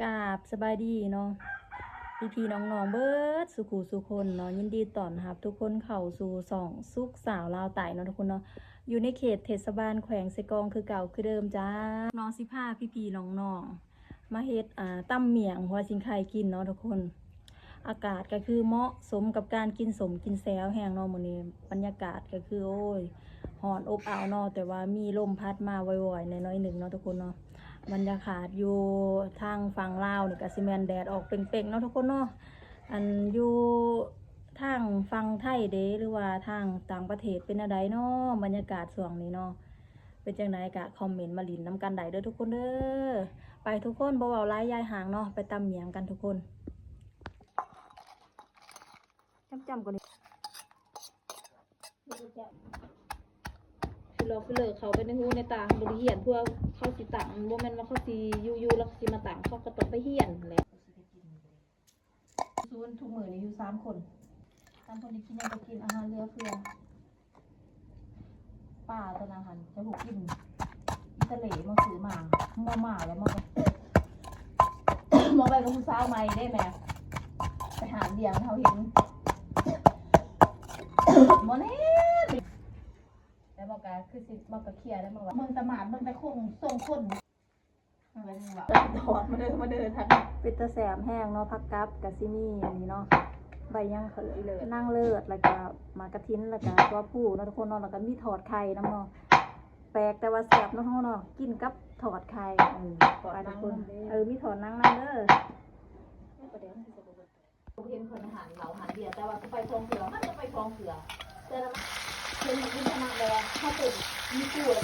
กราบสบายดีเนาะพี่น้องๆเบิดสุขุสุคนเนาะยินดีต้อนรับทุกคนเข้าสู่ส่องสุขสาวลาวไต่เนาะทุกคนเนาะอยู่ในเขตเทศบาลแขวงไซกองคือเก่าคือเดิมจ้าน้องสิพาพี่น้องๆมาเฮ็ดตั้มเมี่ยงหัวสิงไข่กินเนาะทุกคนอากาศก็คือเหมาะสมกับการกินสมกินแซวแห้งเนาะมื้อนี้บรรยากาศก็คือโอ้ยร้อนอบอ้าวเนาะแต่ว่ามีลมพัดมาบ่อยๆน้อยๆหนึ่งเนาะทุกคนเนาะบรรยากาศอยู่ทางฝั่งลาวนี่ก็สิแม่นแดดออกเปร่งๆเนาะทุกคนเนาะอันอยู่ทางฝั่งไทยเด้หรือว่าทางต่างประเทศเป็นอะไรเนาะบรรยากาศช่วงนี้เนาะเป็นจังไดก็คอมเมนต์มาลิ้นน้ำกันได้เด้อทุกคนเด้อไปทุกคนบ่เว้าหลายยายห่างเนาะไปตำเมียงกันทุกคนจำก่อนนี่คือเราเลยเขาไปในหูในตาบริเหียนเพื่อเขาสิตังโมเมนต์ว่าเขาสิยูแล้วสิมาตังเขาก็ต้องไปเหียนแหละซูนทุกมื้อนี่อยู่3 คนที่กินยังจะกินอาหารเรือเฟือป้าตอนอาหารจะถูกกินอิตาลีมาซื้อมาแล้วมาไปกับผู้สาวใหม่ได้ไหมไปหาเลี้ยงเขาเห็นโมเน่แล้วบอกกันคือสิบอกกับเคลียร์แล้วบอกว่ามึงตะหมาดมึงไปคงส่งคนอะไรมึงวะถอดมาเดินทางเป็นตะแสมแห้งเนาะผักกับกะซิมี่อันนี้เนาะใบย่างเขยเลยนั่งเลิศแล้วก็มากระทิ้นแล้วก็ตัวผู้เนาะทุกคนเนาะแล้วก็มีถอดไข่น้ำเนาะแปลกแต่ว่าแสบเนาะทุกคนเนาะกินกับถอดไข่ไปทุกคนมีถอดนั่งนั่งเด้อเห็นคนอาหารเหล่าอาหารเดียวแต่ว่าจะไปทองเขือมันจะไปทองเขือแต่ละเป็นเหมือนกินขนาดเลยถ้าเป็นมีกู้แล้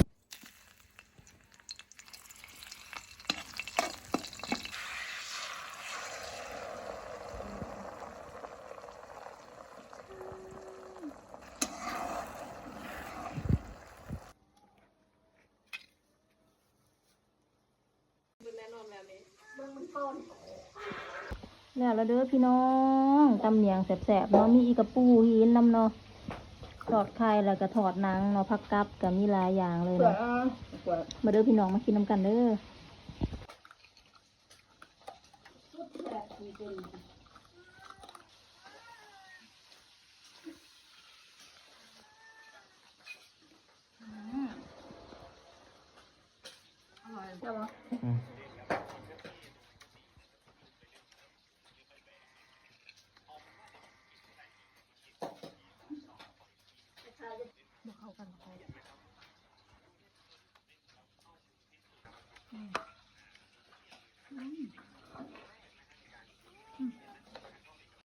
วเด้อพี่น้องตำเหนียงแสบๆเนาะมีอีกระปูหินน้ำเนาะถอดไข่แล้วก็ถอดหนังเนาะผักกับกับมีหลายอย่างเลยเนาะมาเด้อพี่น้องมากินน้ำกันเด้ออร่อยใช่ปะเข้ากัน